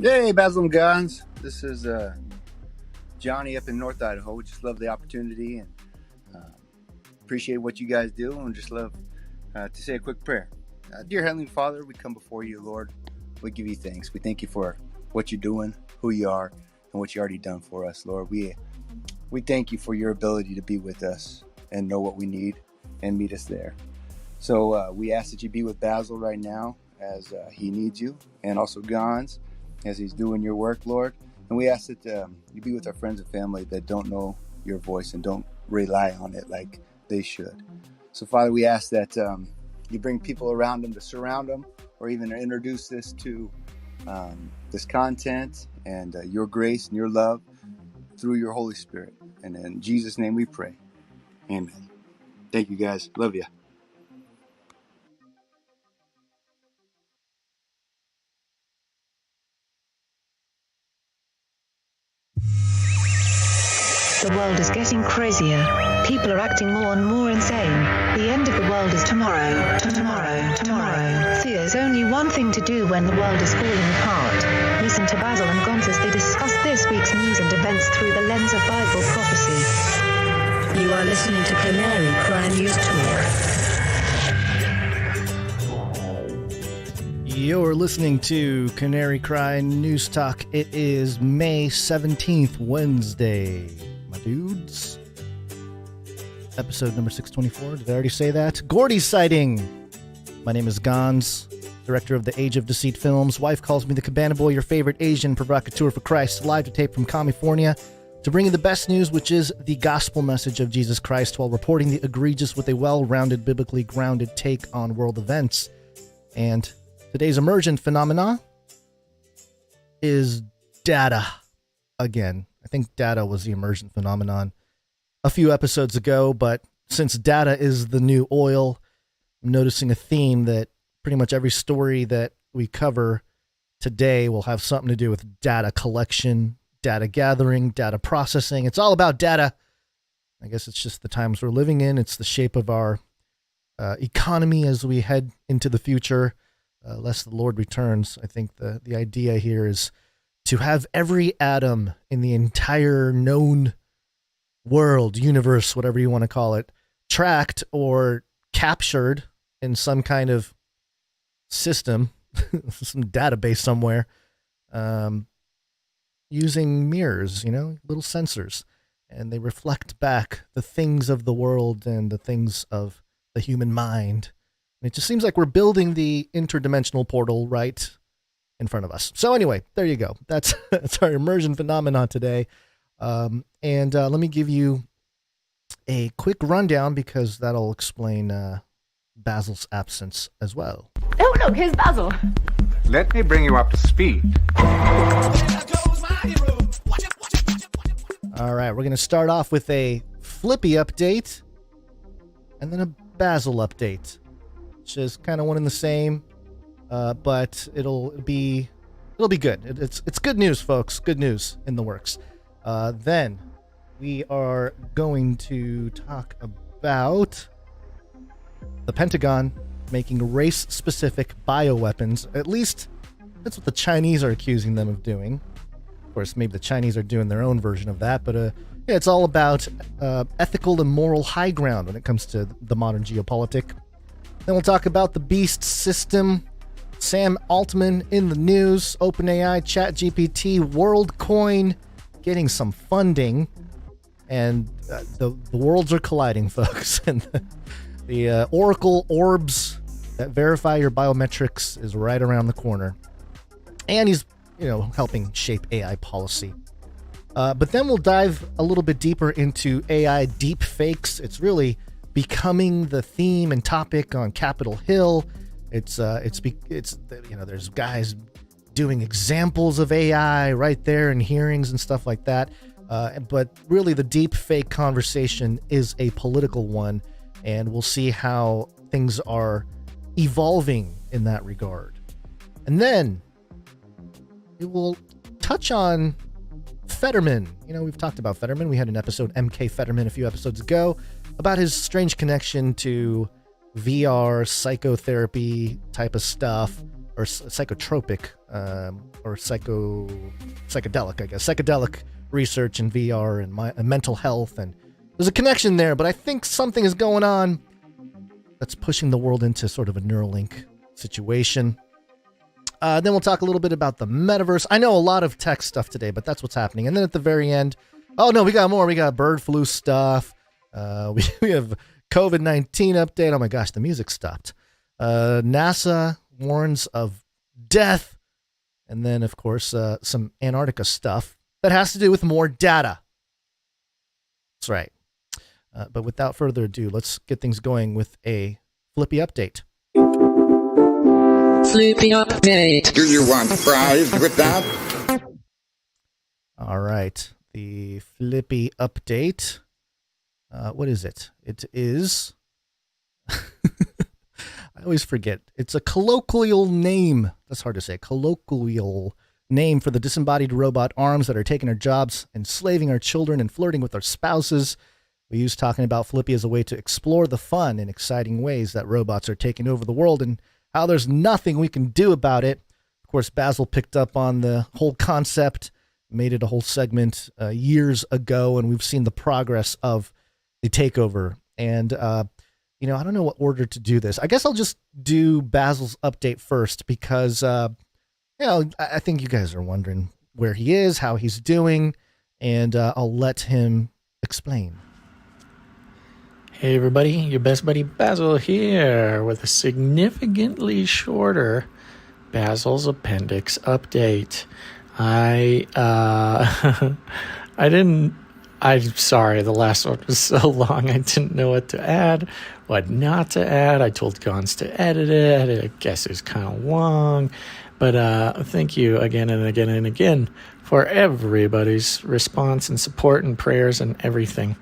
Hey, Basil and Guns. This is Johnny up in North Idaho. We just love the opportunity and appreciate what you guys do, and just love to say a quick prayer. Dear Heavenly Father, we come before you, Lord. We give you thanks. We thank you for what you're doing, who you are, and what you already done for us, Lord. We thank you for your ability to be with us and know what we need and meet us there. So we ask that you be with Basil right now as he needs you, and also Gans as he's doing your work, Lord. And we ask that you be with our friends and family that don't know your voice and don't rely on it like they should. So, Father, we ask that you bring people around them to surround them, or even introduce this to this content and your grace and your love through your Holy Spirit. And in Jesus' name we pray. Amen. Thank you, guys. Love you. The world is getting crazier. People are acting more and more insane. The end of the world is tomorrow. Tomorrow. There's only one thing to do when the world is falling apart. Listen to Basil and Gons as they discuss this week's news and events through the lens of Bible prophecy. You are listening to Canary Crime News Talk. You're listening to Canary Cry News Talk. It is May 17th, Wednesday. My dudes. Episode number 624. Did I already say that? GORDIE sighting. My name is Gans, director of the Age of Deceit films. Wife calls me the Cabana Boy, your favorite Asian provocateur for Christ. Live to tape from California to bring you the best news, which is the gospel message of Jesus Christ, while reporting the egregious with a well-rounded, biblically grounded take on world events. And today's emergent phenomena is data again. I think data was the emergent phenomenon a few episodes ago, but since data is the new oil, I'm noticing a theme that pretty much every story that we cover today will have something to do with data collection, data gathering, data processing. It's all about data. I guess it's just the times we're living in. It's the shape of our economy as we head into the future. Lest the Lord returns. I think the idea here is to have every atom in the entire known world, universe, whatever you want to call it, tracked or captured in some kind of system, some database somewhere, using mirrors, little sensors. And they reflect back the things of the world and the things of the human mind. It just seems like we're building the interdimensional portal right in front of us. So anyway, there you go. That's our immersion phenomenon today. And let me give you a quick rundown because that'll explain Basil's absence as well. Oh, look, here's Basil. Let me bring you up to speed. All right, we're going to start off with a FLIPPY update and then a Basil update, which is kind of one and the same, but it'll be good. It's good news, folks. Good news in the works. Then we are going to talk about the Pentagon making race-specific bioweapons, at least That's what the Chinese are accusing them of doing. Of course, maybe the Chinese are doing their own version of that, but yeah, it's all about ethical and moral high ground when it comes to the modern geopolitic. Then we'll talk about the beast system, Sam Altman in the news, OpenAI, ChatGPT, WorldCoin getting some funding, and the worlds are colliding, folks. And the Oracle orbs that verify your biometrics is right around the corner. And he's, helping shape AI policy. But then we'll dive a little bit deeper into AI deepfakes. It's really becoming the theme and topic on Capitol Hill. It's there's guys doing examples of AI right there in hearings and stuff like that. But really, the deepfake conversation is a political one, and we'll see how things are evolving in that regard. And then we will touch on Fetterman. We've talked about Fetterman. We had an episode, MK Fetterman, a few episodes ago about his strange connection to VR, psychotherapy type of stuff, or psychotropic, or psychedelic, I guess. Psychedelic research in VR and mental health. And there's a connection there, but I think something is going on that's pushing the world into sort of a Neuralink situation. Then we'll talk a little bit about the metaverse. I know a lot of tech stuff today, but that's what's happening. And then at the very end, oh no, we got more. We got bird flu stuff. We have COVID-19 update. Oh my gosh, the music stopped. NASA warns of death. And then, of course, some Antarctica stuff that has to do with more data. That's right. But without further ado, let's get things going with a FLIPPY update. FLIPPY update. Do you want fries with that? All right. The FLIPPY update. What is it? It is... I always forget. It's a colloquial name. That's hard to say. Colloquial name for the disembodied robot arms that are taking our jobs, enslaving our children, and flirting with our spouses. We use talking about FLIPPY as a way to explore the fun and exciting ways that robots are taking over the world and how there's nothing we can do about it. Of course, Basil picked up on the whole concept, made it a whole segment years ago, and we've seen the progress of the takeover. And, I don't know what order to do this. I guess I'll just do Basil's update first because, I think you guys are wondering where he is, how he's doing, and I'll let him explain. Hey everybody, your best buddy Basil here with a significantly shorter Basil's Appendix update. I'm sorry, the last one was so long, I didn't know what to add, what not to add. I told Gons to edit it. I guess it was kind of long. But thank you again and again and again for everybody's response and support and prayers and everything.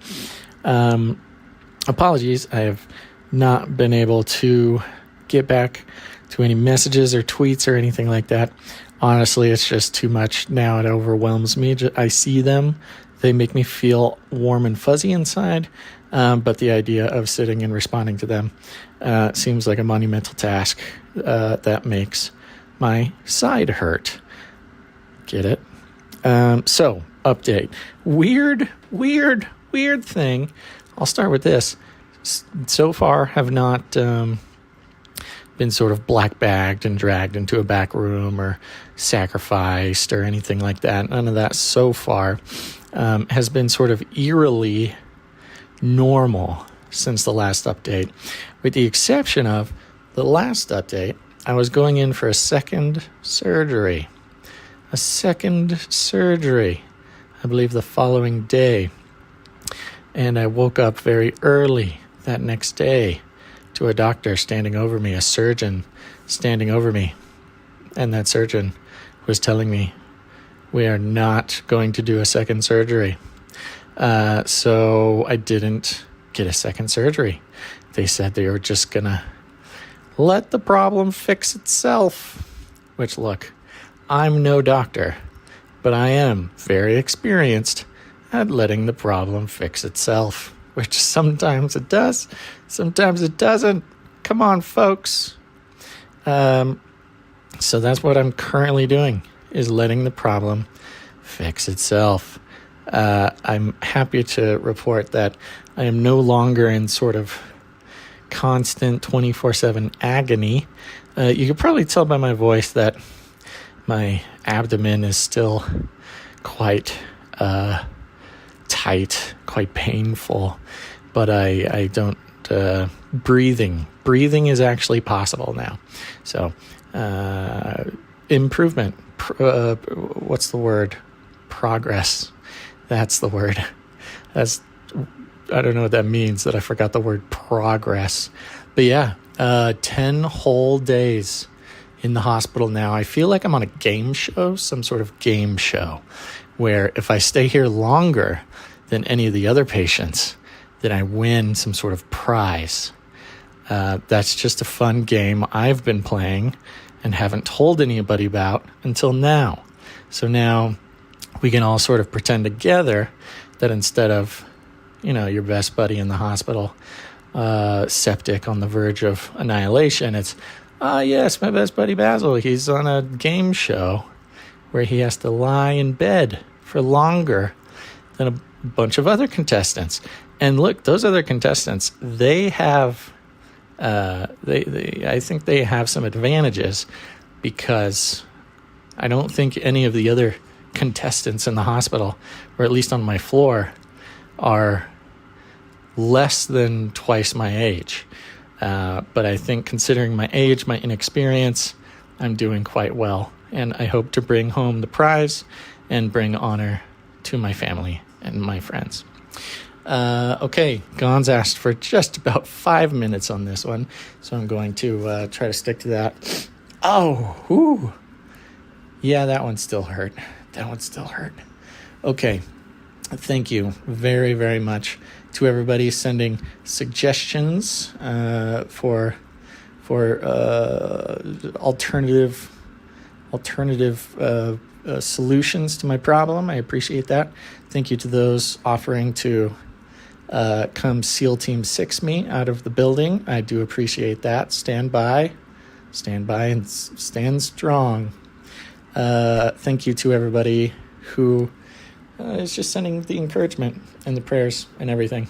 Apologies, I have not been able to get back to any messages or tweets or anything like that. Honestly, it's just too much now. It overwhelms me. I see them. They make me feel warm and fuzzy inside. But the idea of sitting and responding to them seems like a monumental task that makes my side hurt. Get it? So, update. Weird thing. I'll start with this. So far, have not been sort of black-bagged and dragged into a back room or sacrificed or anything like that. None of that so far has been sort of eerily normal since the last update. With the exception of the last update, I was going in for a second surgery. I believe the following day. And I woke up very early that next day to a doctor standing over me, a surgeon standing over me. And that surgeon was telling me, we are not going to do a second surgery. So I didn't get a second surgery. They said they were just going to let the problem fix itself. Which, look, I'm no doctor, but I am very experienced at letting the problem fix itself, which sometimes it does, sometimes it doesn't. Come on, folks. So that's what I'm currently doing, is letting the problem fix itself. I'm happy to report that I am no longer in sort of constant 24/7 agony. You can probably tell by my voice that my abdomen is still quite tight, quite painful, but I don't, breathing is actually possible now. So, improvement, what's the word? Progress. That's the word. I don't know what that means, that I forgot the word progress. But yeah, 10 whole days in the hospital now. I feel like I'm on a game show, some sort of game show, where if I stay here longer than any of the other patients, then I win some sort of prize. That's just a fun game I've been playing and haven't told anybody about until now. So now we can all sort of pretend together that instead of, your best buddy in the hospital, septic on the verge of annihilation, it's, yes, my best buddy Basil. He's on a game show where he has to lie in bed for longer than a bunch of other contestants. And look, those other contestants, they have, I think they have some advantages, because I don't think any of the other contestants in the hospital, or at least on my floor, are less than twice my age. But I think, considering my age, my inexperience, I'm doing quite well. And I hope to bring home the prize and bring honor to my family and my friends. Okay, Gon's asked for just about 5 minutes on this one, so I'm going to try to stick to that. Oh, whew. Yeah, that one still hurt. Okay, thank you very, very much to everybody sending suggestions for alternative solutions to my problem. I appreciate that. Thank you to those offering to come SEAL Team 6 me out of the building. I do appreciate that. Stand by and stand strong. Thank you to everybody who is just sending the encouragement and the prayers and everything.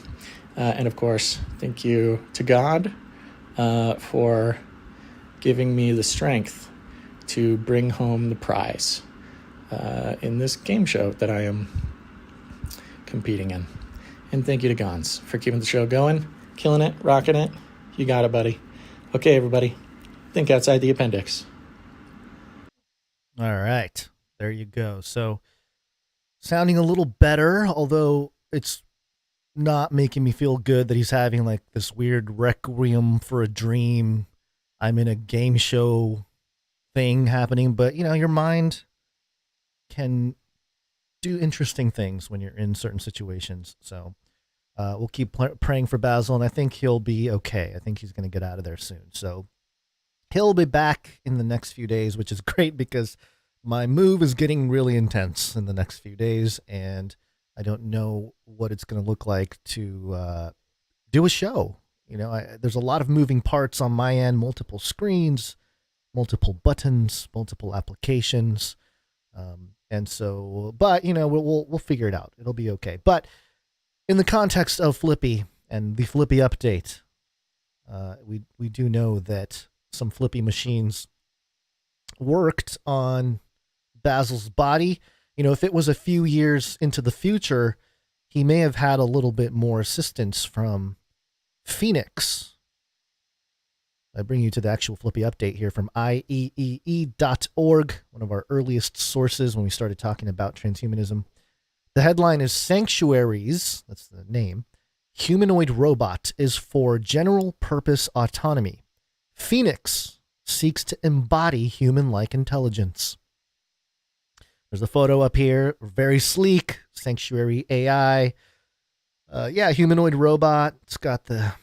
And of course, thank you to God for giving me the strength to bring home the prize in this game show that I am competing in. And thank you to Gons for keeping the show going, killing it, rocking it. You got it, buddy. Okay, everybody, think outside the appendix. All right, there you go. So, sounding a little better, although it's not making me feel good that he's having like this weird requiem for a dream, I'm in a game show thing happening. But, your mind can do interesting things when you're in certain situations. So we'll keep praying for Basil, and I think he'll be okay. I think he's going to get out of there soon. So he'll be back in the next few days, which is great because my move is getting really intense in the next few days, and I don't know what it's going to look like to do a show. There's a lot of moving parts on my end, multiple screens, multiple buttons, multiple applications. And so, but, we'll figure it out. It'll be okay. But in the context of FLIPPY and the FLIPPY update, we do know that some FLIPPY machines worked on Basil's body. If it was a few years into the future, he may have had a little bit more assistance from Phoenix. I bring you to the actual FLIPPY update here from IEEE.org, one of our earliest sources when we started talking about transhumanism. The headline is Sanctuaries, that's the name, Humanoid Robot is for General Purpose Autonomy. Phoenix seeks to embody human-like intelligence. There's a photo up here, very sleek, Sanctuary AI. Humanoid robot. It's got the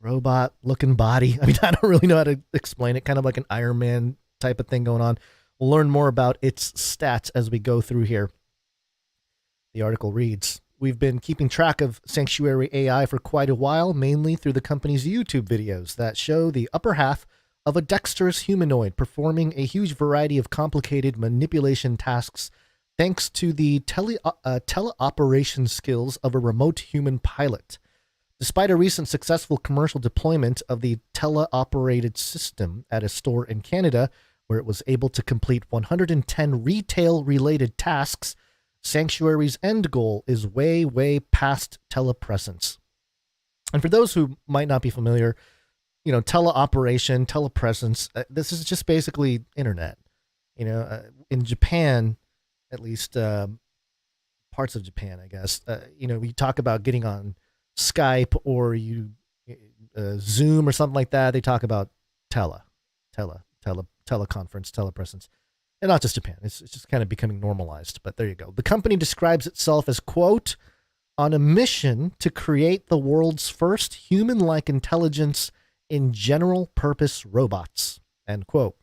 robot-looking body. I don't really know how to explain it. Kind of like an Iron Man type of thing going on. We'll learn more about its stats as we go through here. The article reads, we've been keeping track of Sanctuary AI for quite a while, mainly through the company's YouTube videos that show the upper half of a dexterous humanoid performing a huge variety of complicated manipulation tasks thanks to the teleoperation skills of a remote human pilot. Despite a recent successful commercial deployment of the teleoperated system at a store in Canada, where it was able to complete 110 retail-related tasks, Sanctuary's end goal is way, way past telepresence. And for those who might not be familiar, teleoperation, telepresence, this is just basically internet. In Japan, at least parts of Japan, I guess, we talk about getting on Skype or Zoom or something like that. They talk about teleconference, telepresence. And not just Japan. It's just kind of becoming normalized, but there you go. The company describes itself as, quote, on a mission to create the world's first human-like intelligence in general-purpose robots, end quote.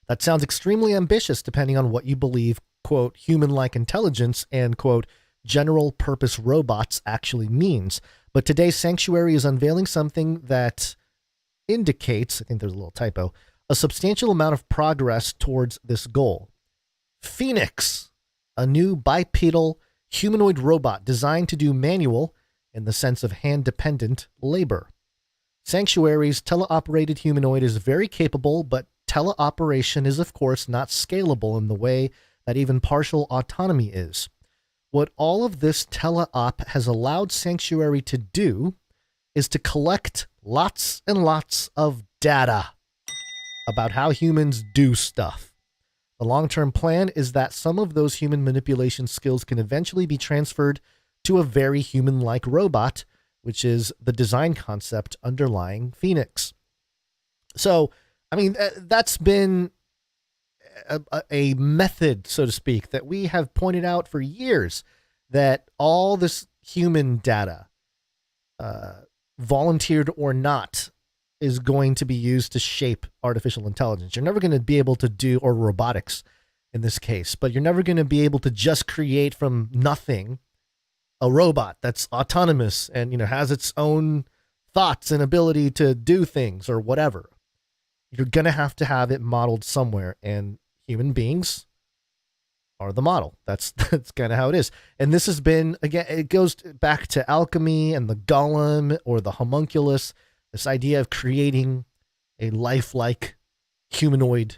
That sounds extremely ambitious depending on what you believe, quote, human-like intelligence and, quote, general-purpose robots actually means. But today, Sanctuary is unveiling something that indicates, I think there's a little typo, a substantial amount of progress towards this goal. Phoenix, a new bipedal humanoid robot designed to do manual, in the sense of hand-dependent, labor. Sanctuary's teleoperated humanoid is very capable, but teleoperation is, of course, not scalable in the way that even partial autonomy is. What all of this teleop has allowed Sanctuary to do is to collect lots and lots of data about how humans do stuff. The long-term plan is that some of those human manipulation skills can eventually be transferred to a very human-like robot, which is the design concept underlying Phoenix. So, that's been a method, so to speak, that we have pointed out for years, that all this human data, volunteered or not, is going to be used to shape artificial intelligence. You're never going to be able to do, or robotics in this case, but you're never going to be able to just create from nothing a robot that's autonomous and, has its own thoughts and ability to do things or whatever. You're going to have it modeled somewhere, and human beings are the model. That's kind of how it is. And this has been, again, it goes back to alchemy and the golem or the homunculus, this idea of creating a lifelike humanoid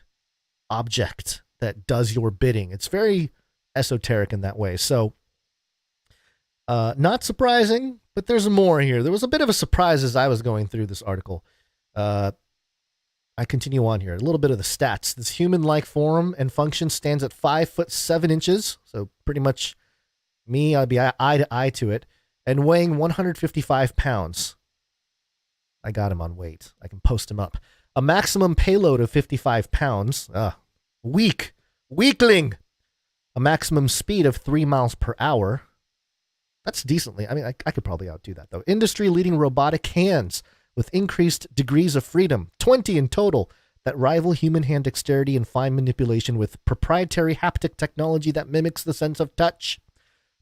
object that does your bidding. It's very esoteric in that way. So, not surprising, but there's more here. There was a bit of a surprise as I was going through this article. I continue on here. A little bit of the stats. This human-like form and function stands at 5'7". So pretty much me, I'd be eye to eye to it, and weighing 155 pounds. I got him on weight. I can post him up. A maximum payload of 55 pounds. Weakling. A maximum speed of 3 miles per hour. That's decently. I could probably outdo that, though. Industry-leading robotic hands with increased degrees of freedom, 20 in total, that rival human hand dexterity and fine manipulation with proprietary haptic technology that mimics the sense of touch.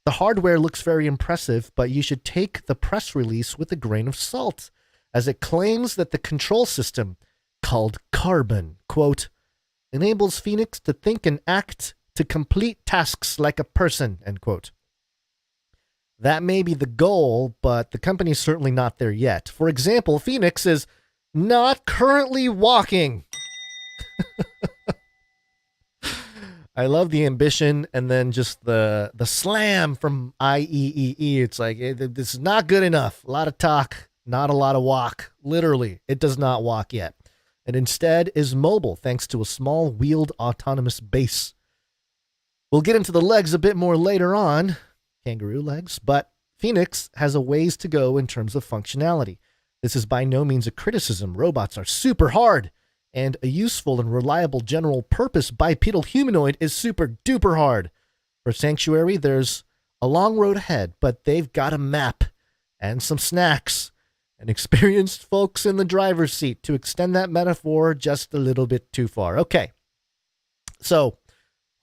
The hardware looks very impressive, but you should take the press release with a grain of salt, as it claims that the control system, called Carbon, quote, enables Phoenix to think and act to complete tasks like a person, end quote. That may be the goal, but the company's certainly not there yet. For example, Phoenix is not currently walking. I love the ambition and then just the slam from IEEE. It's like, this is not good enough. A lot of talk, not a lot of walk. Literally, it does not walk yet. And instead is mobile thanks to a small wheeled autonomous base. We'll get into the legs a bit more later on, kangaroo legs, but Phoenix has a ways to go in terms of functionality. This is by no means a criticism. Robots are super hard, and a useful and reliable general purpose bipedal humanoid is super duper hard. For Sanctuary, there's a long road ahead, but they've got a map and some snacks and experienced folks in the driver's seat to extend that metaphor just a little bit too far. Okay, so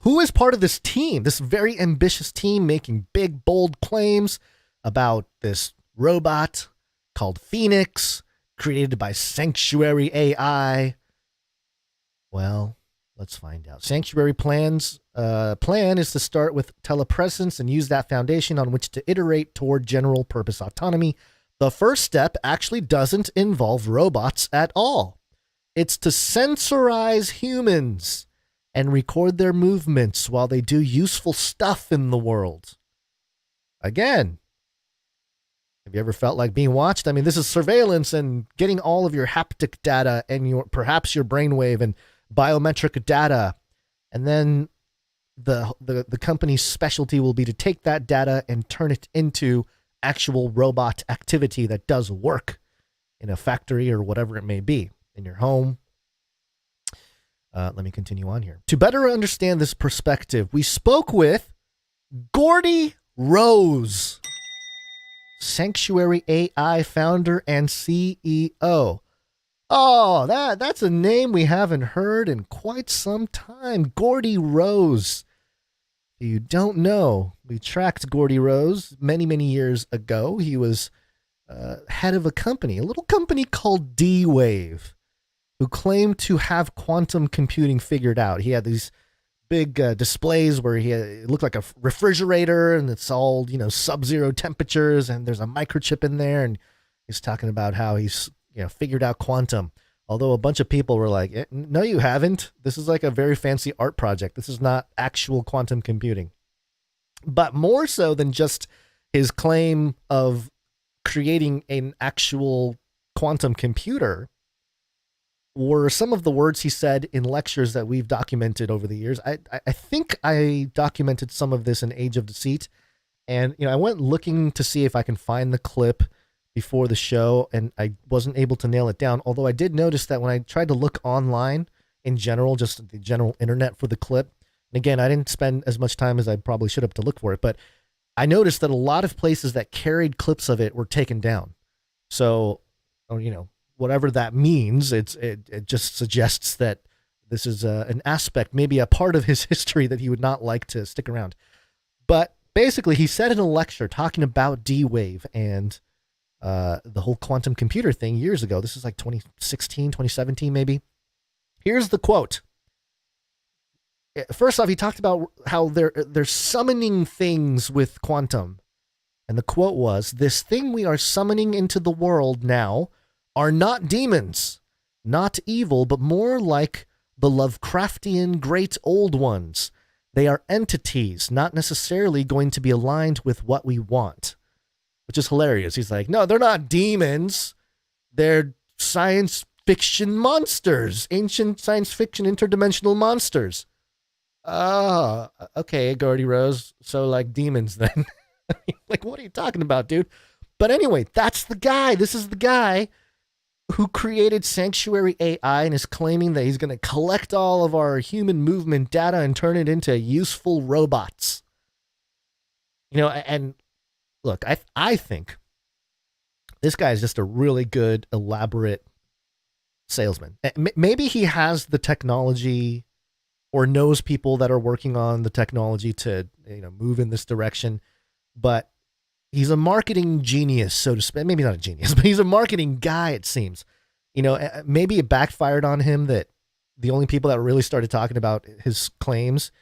who is part of this team, this very ambitious team making big, bold claims about this robot called Phoenix created by Sanctuary AI. Well, let's find out. Sanctuary plan is to start with telepresence and use that foundation on which to iterate toward general purpose autonomy. The first step actually doesn't involve robots at all. It's to sensorize humans and record their movements while they do useful stuff in the world. Again, have you ever felt like being watched? I mean, this is surveillance and getting all of your haptic data and perhaps your brainwave and biometric data. And then the company's specialty will be to take that data and turn it into actual robot activity that does work in a factory or whatever it may be, in your home. Let me continue on here. To better understand this perspective, we spoke with GORDIE Rose, Sanctuary AI founder and CEO. Oh, that's a name we haven't heard in quite some time. GORDIE Rose. If you don't know, we tracked GORDIE Rose many, many years ago. He was head of a little company called D-Wave, who claimed to have quantum computing figured out. He had these big displays where it looked like a refrigerator, and it's all, sub-zero temperatures, and there's a microchip in there, and he's talking about how he's, figured out quantum. Although a bunch of people were like, no, you haven't. This is like a very fancy art project. This is not actual quantum computing. But more so than just his claim of creating an actual quantum computer were some of the words he said in lectures that we've documented over the years. I think I documented some of this in Age of Deceit. And, I went looking to see if I can find the clip before the show, and I wasn't able to nail it down. Although I did notice that when I tried to look online in general, just the general internet for the clip, and again, I didn't spend as much time as I probably should have to look for it, but I noticed that a lot of places that carried clips of it were taken down. So, whatever that means, it just suggests that this is an aspect, maybe a part of his history that he would not like to stick around. But basically, he said in a lecture talking about D-Wave and the whole quantum computer thing years ago. This is like 2016, 2017, maybe. Here's the quote. First off, he talked about how they're summoning things with quantum. And the quote was, "This thing we are summoning into the world now are not demons, not evil, but more like the Lovecraftian great old ones. They are entities, not necessarily going to be aligned with what we want." Which is hilarious. He's like, no, they're not demons. They're science fiction monsters, ancient science fiction interdimensional monsters. Oh, okay, GORDIE Rose. So like demons then. Like, what are you talking about, dude? But anyway, that's the guy. This is the guy who created Sanctuary AI and is claiming that he's going to collect all of our human movement data and turn it into useful robots. And look, I think this guy is just a really good, elaborate salesman. Maybe he has the technology or knows people that are working on the technology to, move in this direction, but he's a marketing genius, so to speak. Maybe not a genius, but he's a marketing guy, it seems. Maybe it backfired on him that the only people that really started talking about his claims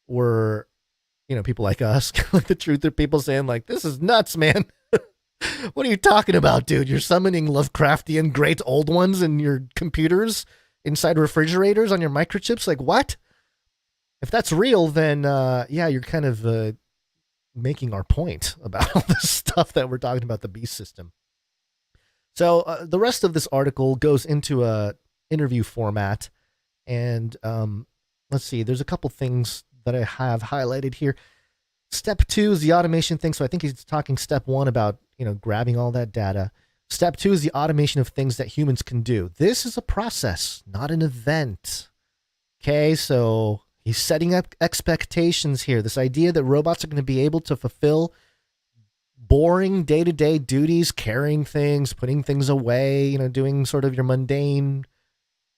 were people like us, like the truther people saying like, this is nuts, man. What are you talking about, dude? You're summoning Lovecraftian great old ones in your computers inside refrigerators on your microchips. Like, what? If that's real, then you're kind of making our point about all this stuff that we're talking about, the beast system. So the rest of this article goes into a interview format, and let's see, there's a couple things that I have highlighted here. Step 2 is the automation thing. So I think he's talking step 1 about, grabbing all that data. Step 2 is the automation of things that humans can do. This is a process, not an event. Okay, so he's setting up expectations here. This idea that robots are going to be able to fulfill boring day-to-day duties, carrying things, putting things away, doing sort of your mundane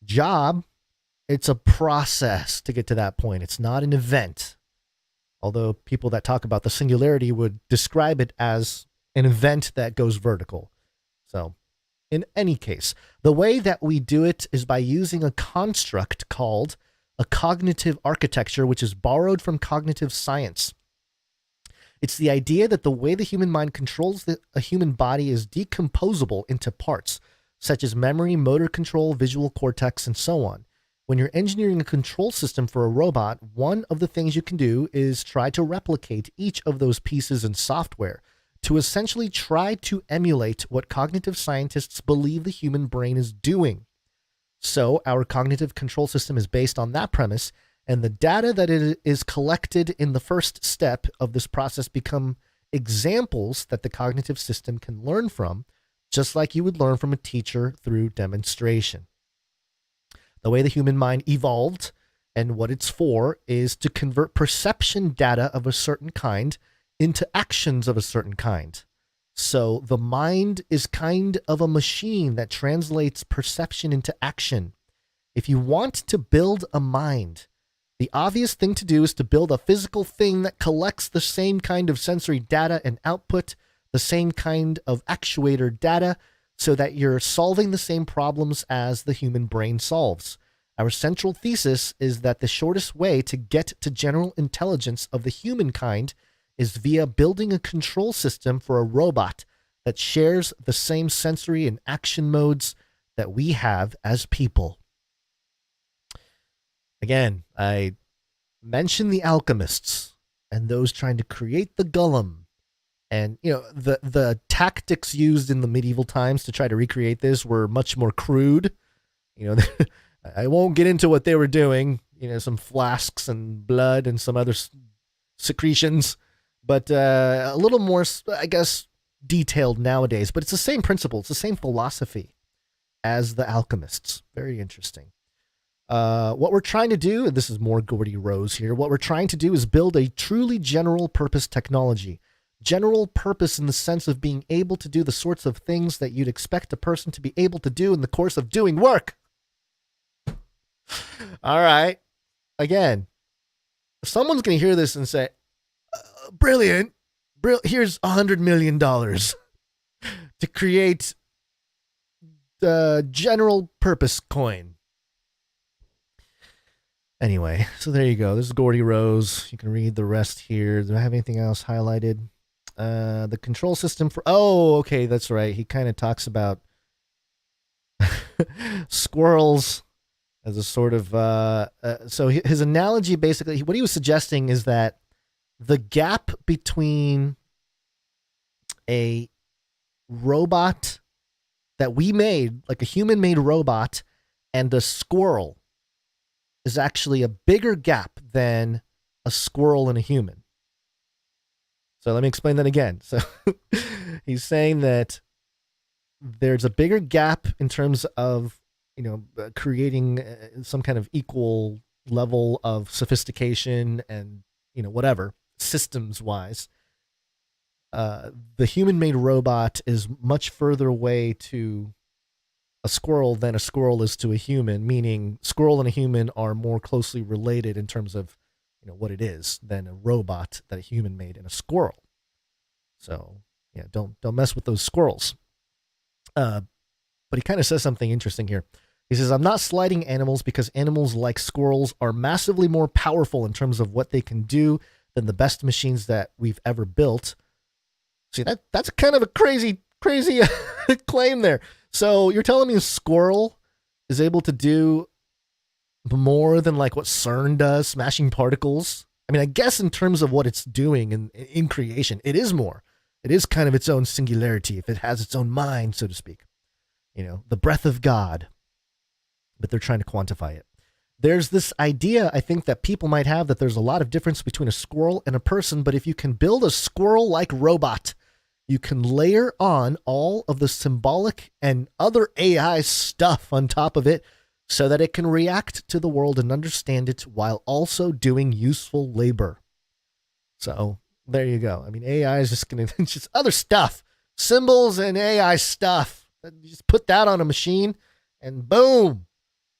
job. It's a process to get to that point. It's not an event. Although people that talk about the singularity would describe it as an event that goes vertical. So In any case, the way that we do it is by using a construct called a cognitive architecture, which is borrowed from cognitive science. It's the idea that the way the human mind controls a human body is decomposable into parts, such as memory, motor control, visual cortex, and so on. When you're engineering a control system for a robot, one of the things you can do is try to replicate each of those pieces in software to essentially try to emulate what cognitive scientists believe the human brain is doing. So our cognitive control system is based on that premise, and the data that is collected in the first step of this process become examples that the cognitive system can learn from, just like you would learn from a teacher through demonstration. The way the human mind evolved and what it's for is to convert perception data of a certain kind into actions of a certain kind. So the mind is kind of a machine that translates perception into action. If you want to build a mind, the obvious thing to do is to build a physical thing that collects the same kind of sensory data and output, the same kind of actuator data, so that you're solving the same problems as the human brain solves. Our central thesis is that the shortest way to get to general intelligence of the humankind is via building a control system for a robot that shares the same sensory and action modes that we have as people. Again, I mentioned the alchemists and those trying to create the golem. And, you know, the tactics used in the medieval times to try to recreate this were much more crude. You know, I won't get into what they were doing, you know, some flasks and blood and some other secretions, but a little more, I guess, detailed nowadays. But it's the same principle. It's the same philosophy as the alchemists. Very interesting. What we're trying to do, and this is more GORDIE Rose here, what we're trying to do is build a truly general purpose technology. General purpose in the sense of being able to do the sorts of things that you'd expect a person to be able to do in the course of doing work. All right. Again, someone's going to hear this and say, brilliant. Here's $100 million to create the general purpose coin. Anyway, so there you go. This is GORDIE Rose. You can read the rest here. Do I have anything else highlighted? The control system for... Oh, okay, that's right. He kind of talks about squirrels as a sort of... so his analogy, basically, what he was suggesting is that the gap between a robot that we made, like a human-made robot, and a squirrel is actually a bigger gap than a squirrel and a human. So let me explain that again. So he's saying that there's a bigger gap in terms of, you know, creating some kind of equal level of sophistication and, you know, whatever, systems wise. The human-made robot is much further away to a squirrel than a squirrel is to a human, meaning squirrel and a human are more closely related in terms of, you know, what it is than a robot that a human made and a squirrel. So yeah, don't mess with those squirrels. But he kind of says something interesting here. He says, I'm not slighting animals because animals like squirrels are massively more powerful in terms of what they can do than the best machines that we've ever built. See, that's kind of a crazy claim there. So you're telling me a squirrel is able to do more than like what CERN does, smashing particles? I mean, I guess in terms of what it's doing in creation, it is more. It is kind of its own singularity if it has its own mind, so to speak. You know, the breath of God. But they're trying to quantify it. There's this idea, I think, that people might have that there's a lot of difference between a squirrel and a person, but if you can build a squirrel-like robot, you can layer on all of the symbolic and other AI stuff on top of it so that it can react to the world and understand it while also doing useful labor. So there you go. I mean, AI is just going to, just other stuff, symbols and AI stuff. You just put that on a machine and boom,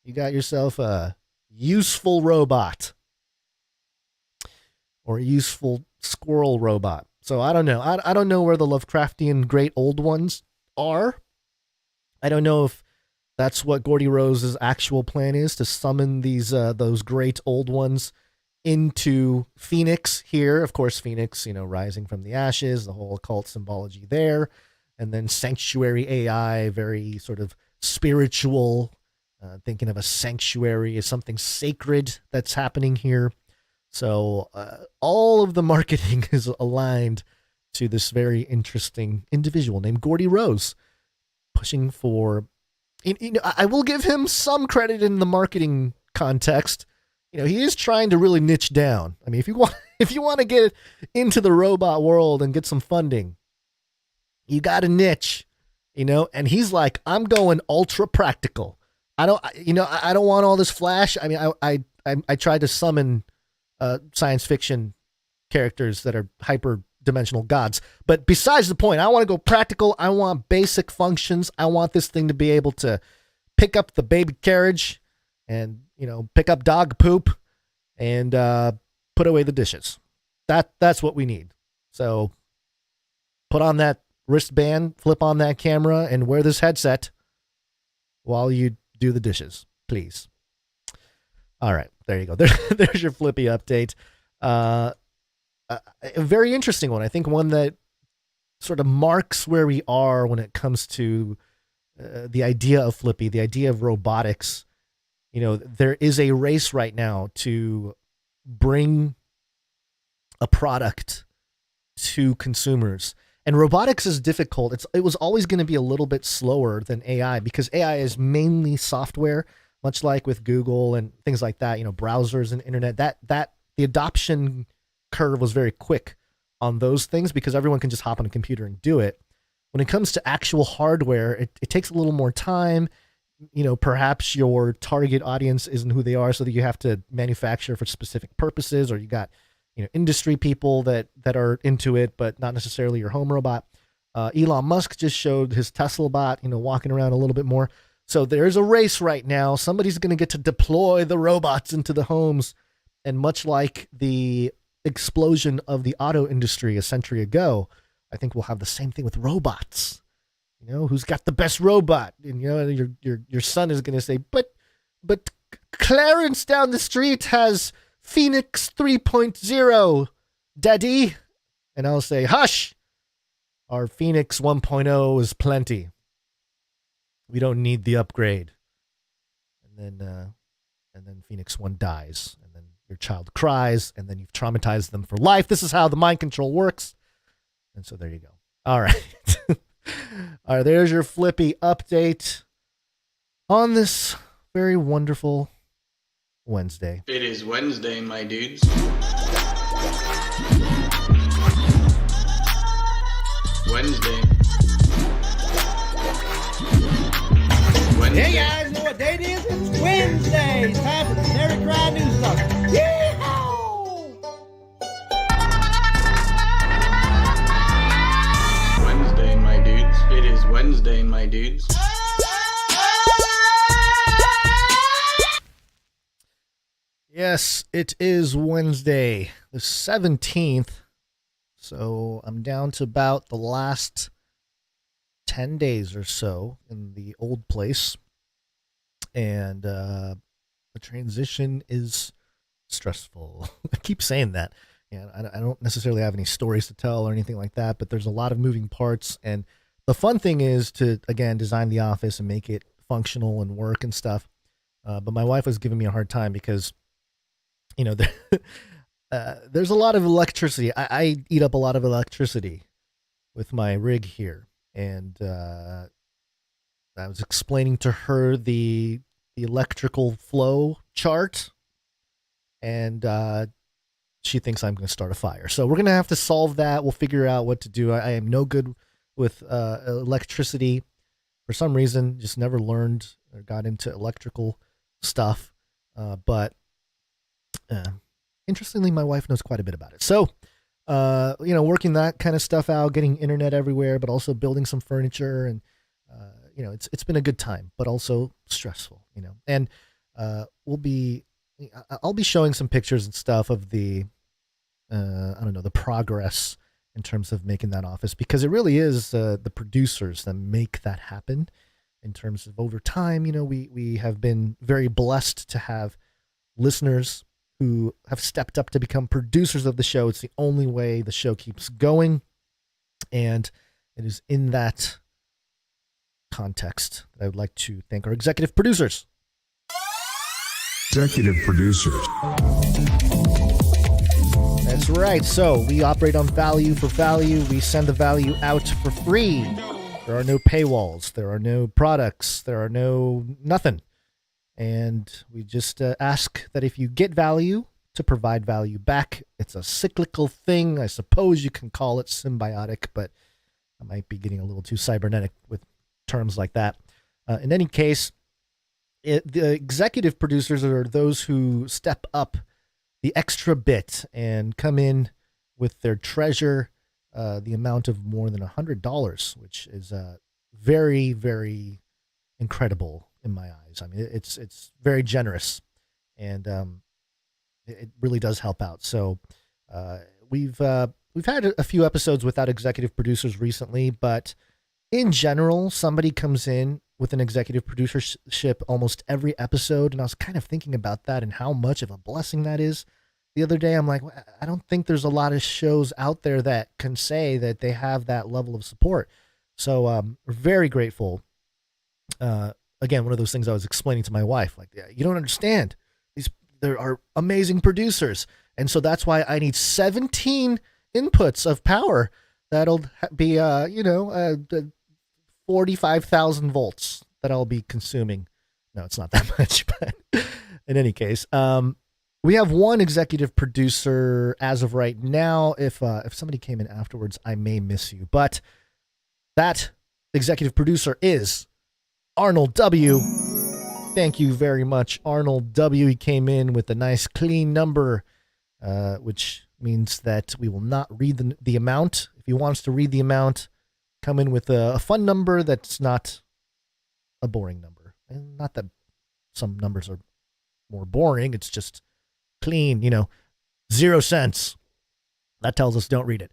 you got yourself a useful robot or a useful squirrel robot. So I don't know. I don't know where the Lovecraftian great old ones are, I don't know if that's what Gordy Rose's actual plan is, to summon those great old ones into Phoenix here. Of course, Phoenix, rising from the ashes, the whole occult symbology there. And then Sanctuary AI, very sort of spiritual, thinking of a sanctuary as something sacred that's happening here. So all of the marketing is aligned to this very interesting individual named Gordy Rose, pushing for, I will give him some credit in the marketing context. He is trying to really niche down. I mean, if you want to get into the robot world and get some funding, you got to niche, and he's like, I'm going ultra practical. I don't want all this flash. I mean, I tried to summon science fiction characters that are hyper dimensional gods, but besides the point, I want to go practical. I want basic functions. I want this thing to be able to pick up the baby carriage and, pick up dog poop and put away the dishes. That's what we need. So put on that wristband, flip on that camera, and wear this headset while you do the dishes, please. All right, there you go. There's your Flippy update. A very interesting one. I think one that sort of marks where we are when it comes to the idea of Flippy, the idea of robotics. There is a race right now to bring a product to consumers. And robotics is difficult. It was always going to be a little bit slower than AI, because AI is mainly software, much like with Google and things like that, browsers and internet. That the adoption curve was very quick on those things because everyone can just hop on a computer and do it. When it comes to actual hardware, it takes a little more time. Perhaps your target audience isn't who they are, so that you have to manufacture for specific purposes, or you got industry people that are into it, but not necessarily your home robot. Elon Musk just showed his Tesla bot, walking around a little bit more. So there's a race right now. Somebody's going to get to deploy the robots into the homes. And much like the explosion of the auto industry a century ago, I think we'll have the same thing with robots. Who's got the best robot? And your son is going to say, but Clarence down the street has Phoenix 3.0, Daddy. And I'll say, hush, our Phoenix 1.0 is plenty. We don't need the upgrade. And then Phoenix 1 dies, and then your child cries, and then you've traumatized them for life. This is how the mind control works. And so there you go. All right. All right, there's your Flippy update on this very wonderful Wednesday. It is Wednesday, my dudes. Wednesday. Hey guys, know what day it is? It's Wednesday. It's time for the Canary Cry News Talk. Yeehaw! Wednesday, my dudes. It is Wednesday, my dudes. Yes, it is Wednesday, the 17th. So I'm down to about the last 10 days or so in the old place. And the transition is stressful. I keep saying that. Yeah, I don't necessarily have any stories to tell or anything like that, but there's a lot of moving parts. And the fun thing is to, again, design the office and make it functional and work and stuff. But my wife was giving me a hard time because, there's a lot of electricity. I eat up a lot of electricity with my rig here. And I was explaining to her the electrical flow chart, and she thinks I'm going to start a fire. So we're going to have to solve that. We'll figure out what to do. I am no good with electricity. For some reason, just never learned or got into electrical stuff. But interestingly, my wife knows quite a bit about it. So, working that kind of stuff out, getting internet everywhere, but also building some furniture, and it's been a good time, but also stressful. And I'll be showing some pictures and stuff of the the progress in terms of making that office, because it really is the producers that make that happen. in terms of over time, we have been very blessed to have listeners who have stepped up to become producers of the show. It's the only way the show keeps going. And it is in that context that I would like to thank our executive producers. Executive producers. That's right. So we operate on value for value. We send the value out for free. There are no paywalls. There are no products. There are nothing. And we just ask that if you get value, to provide value back. It's a cyclical thing. I suppose you can call it symbiotic, but I might be getting a little too cybernetic with terms like that. In any case, the executive producers are those who step up the extra bit and come in with their treasure, the amount of more than $100, which is very, very incredible in my eyes. I mean, it's very generous, and it really does help out. So we've had a few episodes without executive producers recently, but in general, somebody comes in with an executive producership almost every episode. And I was kind of thinking about that and how much of a blessing that is. The other day, I'm like, I don't think there's a lot of shows out there that can say that they have that level of support. So we're very grateful. Again, one of those things I was explaining to my wife, like, you don't understand. There are amazing producers. And so that's why I need 17 inputs of power. That'll be, 45,000 volts that I'll be consuming. No, it's not that much, but in any case, we have one executive producer as of right now. If somebody came in afterwards, I may miss you, but that executive producer is Arnold W. Thank you very much, Arnold W. He came in with a nice clean number, which means that we will not read the amount. If he wants to read the amount, come in with a fun number that's not a boring number. And not that some numbers are more boring. It's just clean, 0 cents. That tells us don't read it.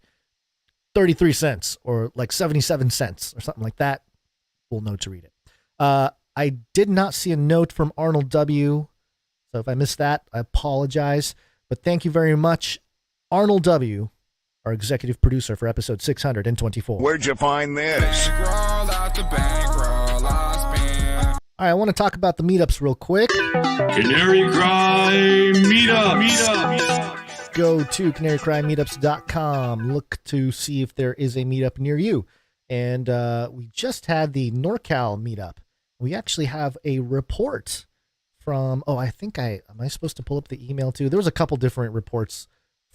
33 cents or like 77 cents or something like that. We'll know to read it. I did not see a note from Arnold W. So if I missed that, I apologize. But thank you very much, Arnold W., our executive producer for episode 624. Where'd you find this? All right, I want to talk about the meetups real quick. Canary Cry Meetup. Go to canarycrymeetups.com. Look to see if there is a meetup near you. And we just had the NorCal meetup. We actually have a report from, am I supposed to pull up the email too? There was a couple different reports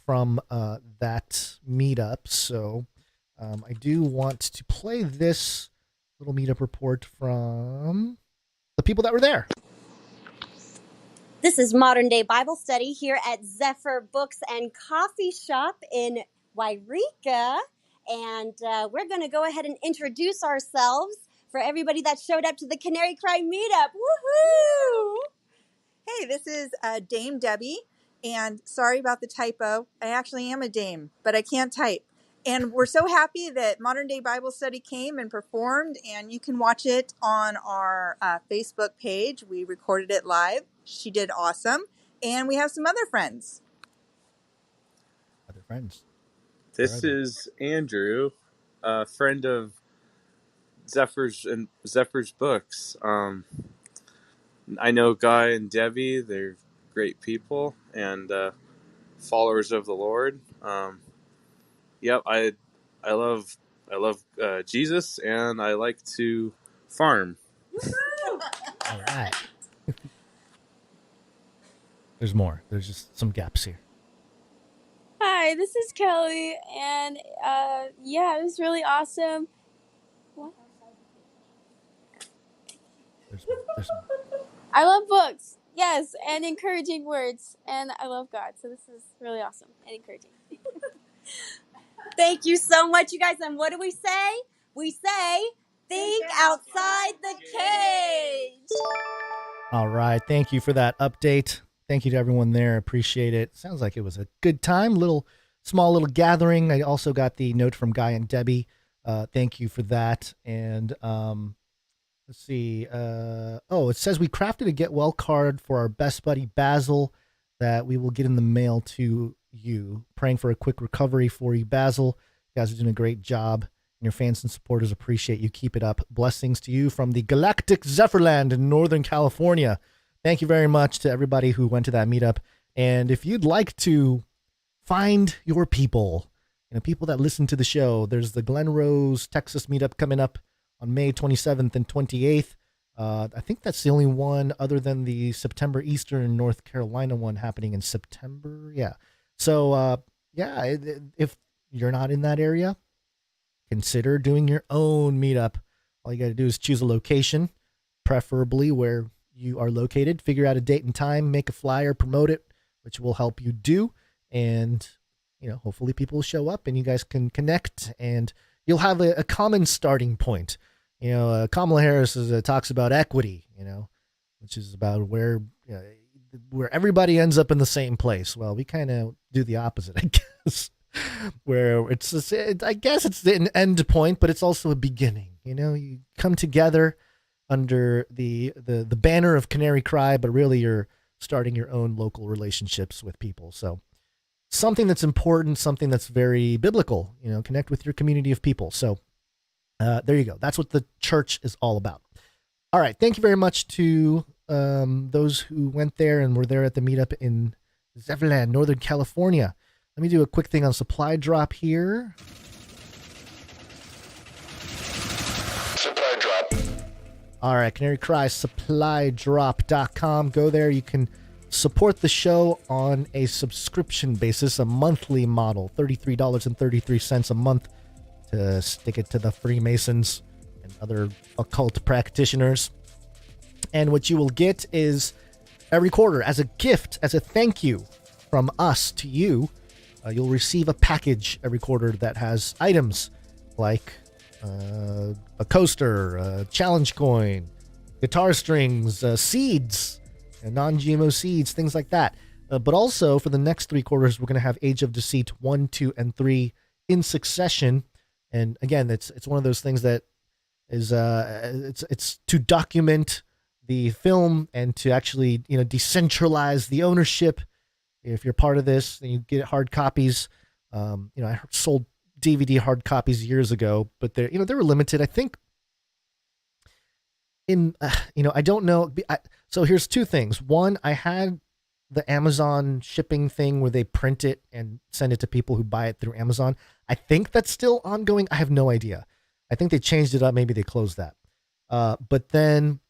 from that meetup. So I do want to play this little meetup report from the people that were there. This is Modern Day Bible Study here at Zephyr Books and Coffee Shop in Wairika. And we're going to go ahead and introduce ourselves for everybody that showed up to the Canary Cry meetup. Woohoo! Hey, this is Dame Debbie. And sorry about the typo. I actually am a dame, but I can't type. And we're so happy that Modern Day Bible Study came and performed. And you can watch it on our Facebook page. We recorded it live. She did awesome. And we have some other friends. Other friends. This is Andrew, a friend of Zephyr's books. I know Guy and Debbie. They're great people and followers of the Lord. Yep, I love Jesus, and I like to farm. All right. There's more. There's just some gaps here. Hi, this is Kelly, and it was really awesome. What? There's more. I love books, yes, and encouraging words, and I love God, so this is really awesome and encouraging. Thank you so much, you guys. And what do we say? We say, think outside the cage. All right. Thank you for that update. Thank you to everyone there. Appreciate it. Sounds like it was a good time. Small little gathering. I also got the note from Guy and Debbie. Thank you for that. And Let's see. It says we crafted a get well card for our best buddy Basil that we will get in the mail to you. Praying for a quick recovery for you, Basil. You guys are doing a great job. And your fans and supporters appreciate you. Keep it up. Blessings to you from the Galactic Zephyrland in Northern California. Thank you very much to everybody who went to that meetup. And if you'd like to find your people, people that listen to the show, there's the Glen Rose, Texas meetup coming up on May 27th and 28th. I think that's the only one other than the September Eastern North Carolina one happening in September. Yeah. So, if you're not in that area, consider doing your own meetup. All you got to do is choose a location, preferably where you are located, figure out a date and time, make a flyer, promote it, which will help you do. And, hopefully people will show up and you guys can connect and you'll have a common starting point. Kamala Harris talks about equity, which is about where everybody ends up in the same place. Well, we kind of do the opposite, I guess, where I guess it's an end point, but it's also a beginning. You come together under the banner of Canary Cry, but really you're starting your own local relationships with people. So something that's important, something that's very biblical, connect with your community of people. So there you go. That's what the church is all about. All right. Thank you very much to those who went there and were there at the meetup in Zephyrland, Northern California. Let me do a quick thing on supply drop here. Supply drop. All right. Canary Cry, supplydrop.com. Go there. You can support the show on a subscription basis, a monthly model, $33.33 a month. To stick it to the Freemasons and other occult practitioners. And what you will get is every quarter, as a gift, as a thank you from us to you, you'll receive a package every quarter that has items like a coaster, a challenge coin, guitar strings, seeds, non-GMO seeds, things like that. But also for the next 3 quarters, we're going to have Age of Deceit 1, 2, and 3 in succession. And again, it's one of those things that is it's to document the film and to actually decentralize the ownership. If you're part of this, then you get hard copies. I sold DVD hard copies years ago, but they were limited. I think I don't know. So here's 2 things. One, I had the Amazon shipping thing where they print it and send it to people who buy it through Amazon. I think that's still ongoing. I have no idea. I think they changed it up. Maybe they closed that. But then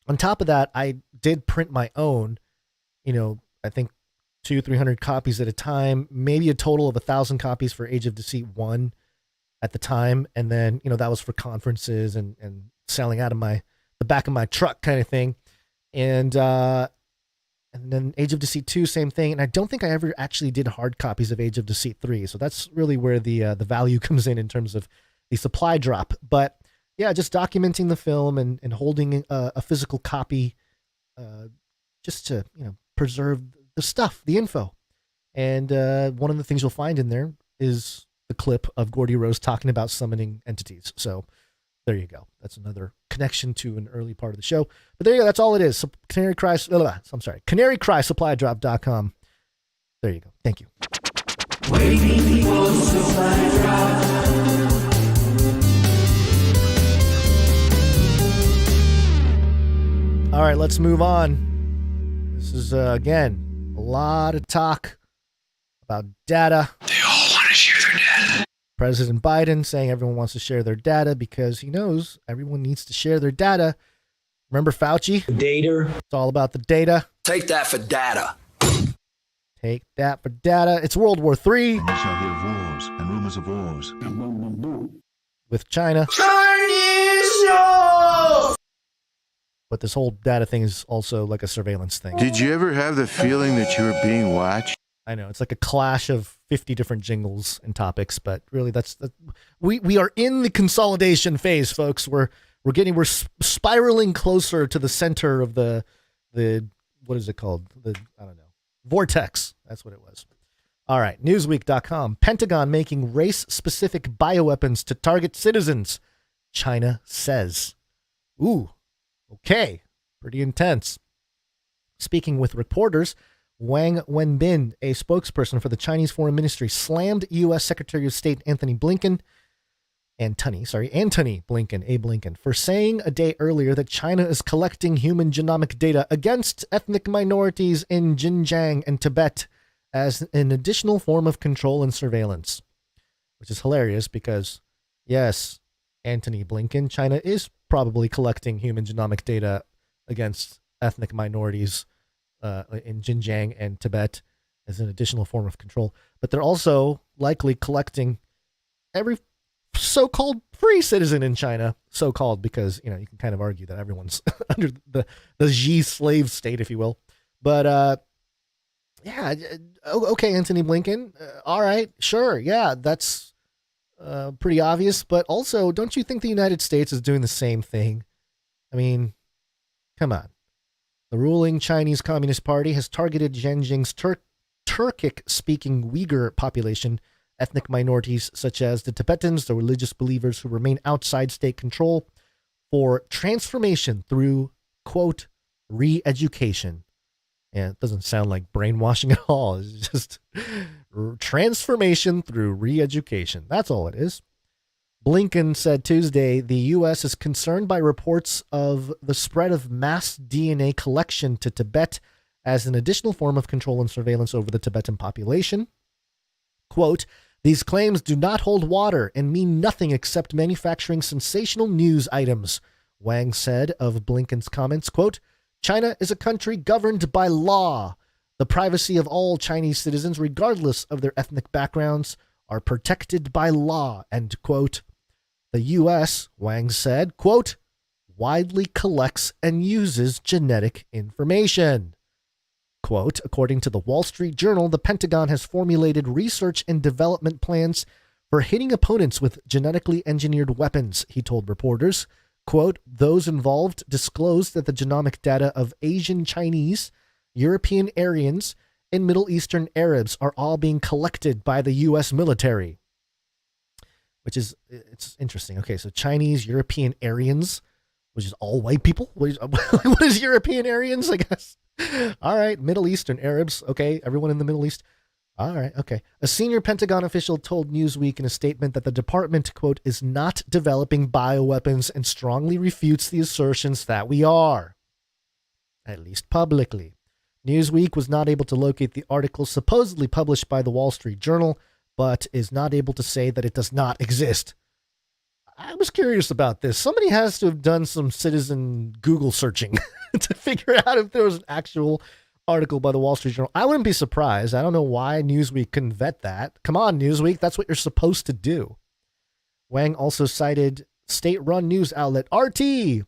on top of that, I did print my own, I think 200-300 copies at a time, maybe a total of 1,000 copies for Age of Deceit 1 at the time. And then, that was for conferences and selling out of the back of my truck kind of thing. And then Age of Deceit 2, same thing. And I don't think I ever actually did hard copies of Age of Deceit 3. So that's really where the value comes in terms of the supply drop. But yeah, just documenting the film and holding a physical copy just to, preserve the stuff, the info. And one of the things you'll find in there is the clip of GORDIE Rose talking about summoning entities. So there you go. That's another connection to an early part of the show. But there you go. That's all it is. So CanaryCrySupplyDrop.com. There you go. Thank you. Waiting for supply drop. All right, let's move on. This is, again, a lot of talk about data. They all want to share their data. President Biden saying everyone wants to share their data because he knows everyone needs to share their data. Remember Fauci? Data. It's all about the data. Take that for data. Take that for data. It's World War III. And you shall hear wars and rumors of wars. With China. Chinese show! But this whole data thing is also like a surveillance thing. Did you ever have the feeling that you were being watched? I know it's like a clash of 50 different jingles and topics, but really we are in the consolidation phase, folks. We're spiraling closer to the center of the what is it called? I don't know. Vortex. That's what it was. All right. Newsweek.com. Pentagon making race-specific bioweapons to target citizens, China says. Ooh, okay. Pretty intense. Speaking with reporters, Wang Wenbin, a spokesperson for the Chinese Foreign Ministry, slammed U.S. Secretary of State Antony Blinken, for saying a day earlier that China is collecting human genomic data against ethnic minorities in Xinjiang and Tibet as an additional form of control and surveillance. Which is hilarious because, yes, Antony Blinken, China is probably collecting human genomic data against ethnic minorities in Xinjiang and Tibet as an additional form of control. But they're also likely collecting every so-called free citizen in China, so-called because, you can kind of argue that everyone's under the Xi slave state, if you will. But, yeah, okay, Antony Blinken, all right, sure, yeah, that's pretty obvious. But also, don't you think the United States is doing the same thing? I mean, come on. The ruling Chinese Communist Party has targeted Xinjiang's Turkic-speaking Uyghur population, ethnic minorities such as the Tibetans, the religious believers who remain outside state control, for transformation through, quote, re-education. Yeah, it doesn't sound like brainwashing at all. It's just transformation through re-education. That's all it is. Blinken said Tuesday the U.S. is concerned by reports of the spread of mass DNA collection to Tibet as an additional form of control and surveillance over the Tibetan population. Quote, these claims do not hold water and mean nothing except manufacturing sensational news items, Wang said of Blinken's comments. Quote, China is a country governed by law. The privacy of all Chinese citizens, regardless of their ethnic backgrounds, are protected by law, end quote. The U.S., Wang said, quote, widely collects and uses genetic information. Quote, according to the Wall Street Journal, the Pentagon has formulated research and development plans for hitting opponents with genetically engineered weapons, he told reporters. Quote, those involved disclosed that the genomic data of Asian Chinese, European Aryans, and Middle Eastern Arabs are all being collected by the U.S. military. It's interesting. Okay, so Chinese, European Aryans, which is all white people? What is European Aryans, I guess? All right, Middle Eastern Arabs. Okay, everyone in the Middle East. All right, okay. A senior Pentagon official told Newsweek in a statement that the department, quote, is not developing bioweapons and strongly refutes the assertions that we are, at least publicly. Newsweek was not able to locate the article supposedly published by the Wall Street Journal, but is not able to say that it does not exist. I was curious about this. Somebody has to have done some citizen Google searching to figure out if there was an actual article by the Wall Street Journal. I wouldn't be surprised. I don't know why Newsweek couldn't vet that. Come on, Newsweek. That's what you're supposed to do. Wang also cited state-run news outlet RT,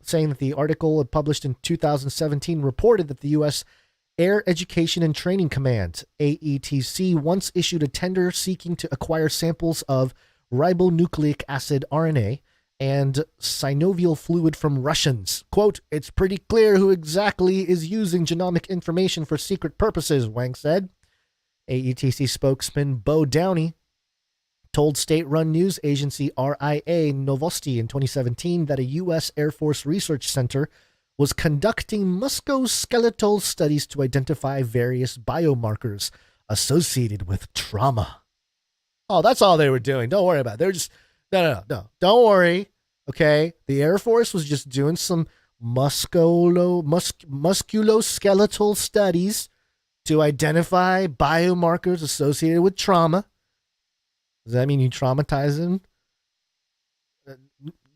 saying that the article published in 2017 reported that the U.S. Air Education and Training Command, AETC, once issued a tender seeking to acquire samples of ribonucleic acid RNA and synovial fluid from Russians. Quote, it's pretty clear who exactly is using genomic information for secret purposes, Wang said. AETC spokesman Bo Downey told state-run news agency RIA Novosti in 2017 that a U.S. Air Force Research Center was conducting musculoskeletal studies to identify various biomarkers associated with trauma. Oh, that's all they were doing. Don't worry about it. They're just, no. Don't worry. Okay. The Air Force was just doing some musculoskeletal studies to identify biomarkers associated with trauma. Does that mean you traumatize them?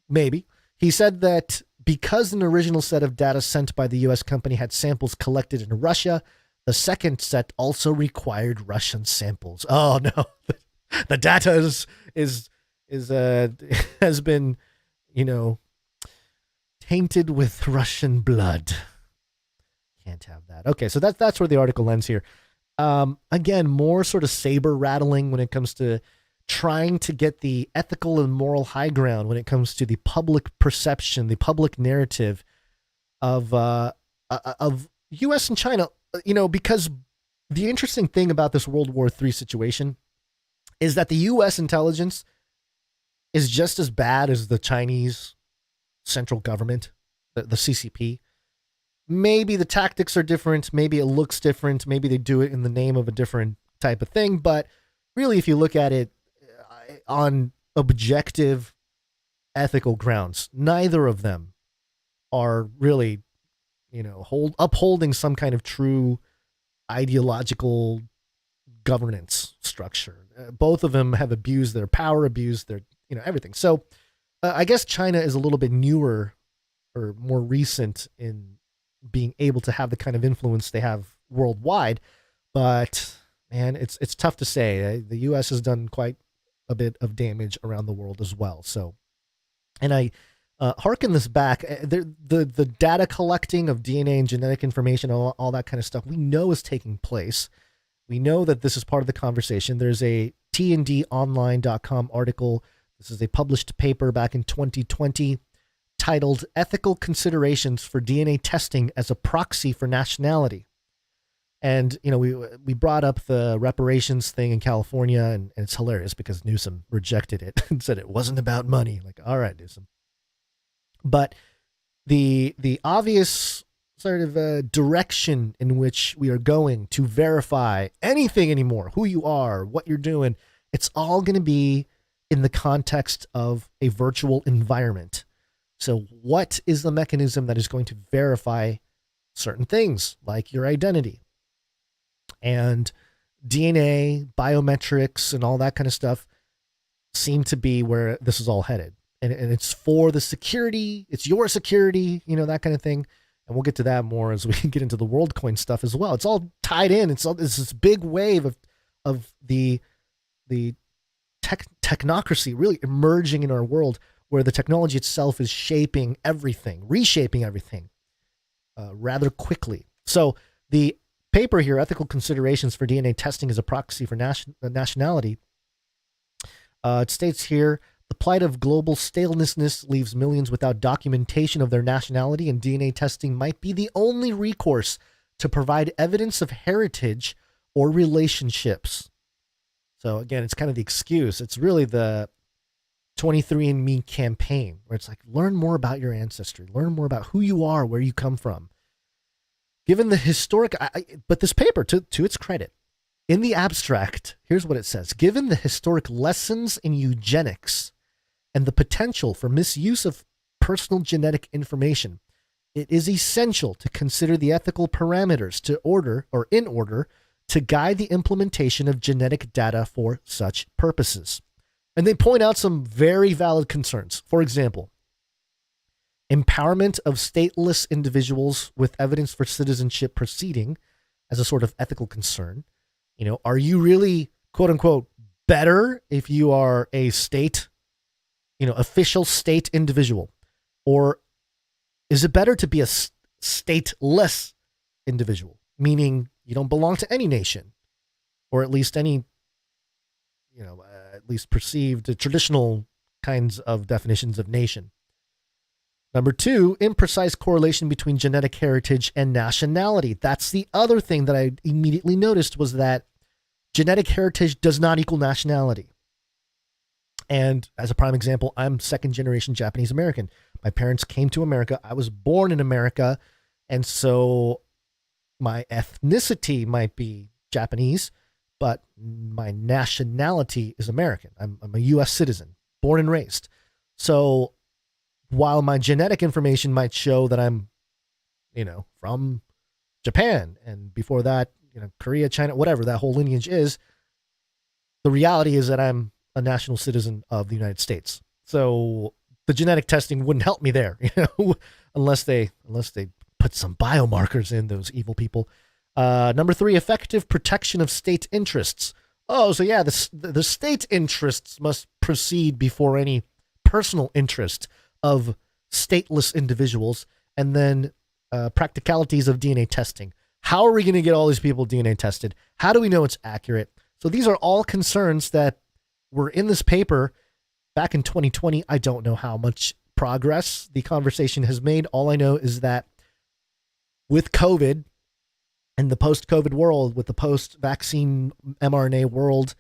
Maybe. He said that because an original set of data sent by the U.S. company had samples collected in Russia, the second set also required Russian samples. Oh, no. The data has been, tainted with Russian blood. Can't have that. Okay, so that's where the article ends here. Again, more sort of saber rattling when it comes to trying to get the ethical and moral high ground when it comes to the public perception, the public narrative of U.S. and China. Because the interesting thing about this World War III situation is that the U.S. intelligence is just as bad as the Chinese central government. the CCP. Maybe the tactics are different. Maybe it looks different. Maybe they do it in the name of a different type of thing. But really, if you look at it on objective ethical grounds, neither of them are really, upholding some kind of true ideological governance structure. Both of them have abused their power, abused their, everything. So I guess China is a little bit newer or more recent in being able to have the kind of influence they have worldwide. But man, it's tough to say. The U.S. has done quite a bit of damage around the world as well. So, and I hearken this back. The data collecting of DNA and genetic information, all that kind of stuff, we know is taking place. We know that this is part of the conversation. There's a TandDonline.com article. This is a published paper back in 2020 titled Ethical Considerations for DNA Testing as a Proxy for Nationality. And, we brought up the reparations thing in California, and it's hilarious because Newsom rejected it and said it wasn't about money. Like, all right, Newsom. But the obvious sort of direction in which we are going to verify anything anymore, who you are, what you're doing, it's all going to be in the context of a virtual environment. So what is the mechanism that is going to verify certain things like your identity? And DNA, biometrics, and all that kind of stuff seem to be where this is all headed. And it's for the security, it's your security, that kind of thing. And we'll get to that more as we get into the WorldCoin stuff as well. It's all tied in. It's this big wave of the technocracy really emerging in our world, where the technology itself is shaping everything, reshaping everything rather quickly. So the paper here, Ethical Considerations for DNA Testing as a Proxy for Nationality, it states here, the plight of global statelessness leaves millions without documentation of their nationality, and DNA testing might be the only recourse to provide evidence of heritage or relationships. So again, it's kind of the excuse. It's really the 23andMe campaign, where it's like, learn more about your ancestry, learn more about who you are, where you come from. Given the historic, but this paper, to its credit, in the abstract, here's what it says. Given the historic lessons in eugenics and the potential for misuse of personal genetic information, it is essential to consider the ethical parameters in order to guide the implementation of genetic data for such purposes. And they point out some very valid concerns. For example, empowerment of stateless individuals with evidence for citizenship proceeding as a sort of ethical concern. Are you really, quote unquote, better if you are a state, official state individual? Or is it better to be a stateless individual, meaning you don't belong to any nation, or at least any, at least perceived traditional kinds of definitions of nation? Number two, imprecise correlation between genetic heritage and nationality. That's the other thing that I immediately noticed, was that genetic heritage does not equal nationality. And as a prime example, I'm second generation Japanese American. My parents came to America. I was born in America. And so my ethnicity might be Japanese, but my nationality is American. I'm a U.S. citizen, born and raised. So while my genetic information might show that I'm, from Japan, and before that, Korea, China, whatever that whole lineage is, the reality is that I'm a national citizen of the United States. So the genetic testing wouldn't help me there, unless they put some biomarkers in, those evil people. Number three, effective protection of state interests. Oh, so yeah, the state interests must proceed before any personal interest of stateless individuals. And then practicalities of DNA testing. How are we going to get all these people DNA tested? How do we know it's accurate? So these are all concerns that were in this paper back in 2020. I don't know how much progress the conversation has made. All I know is that with COVID and the post-COVID world, with the post-vaccine mRNA world,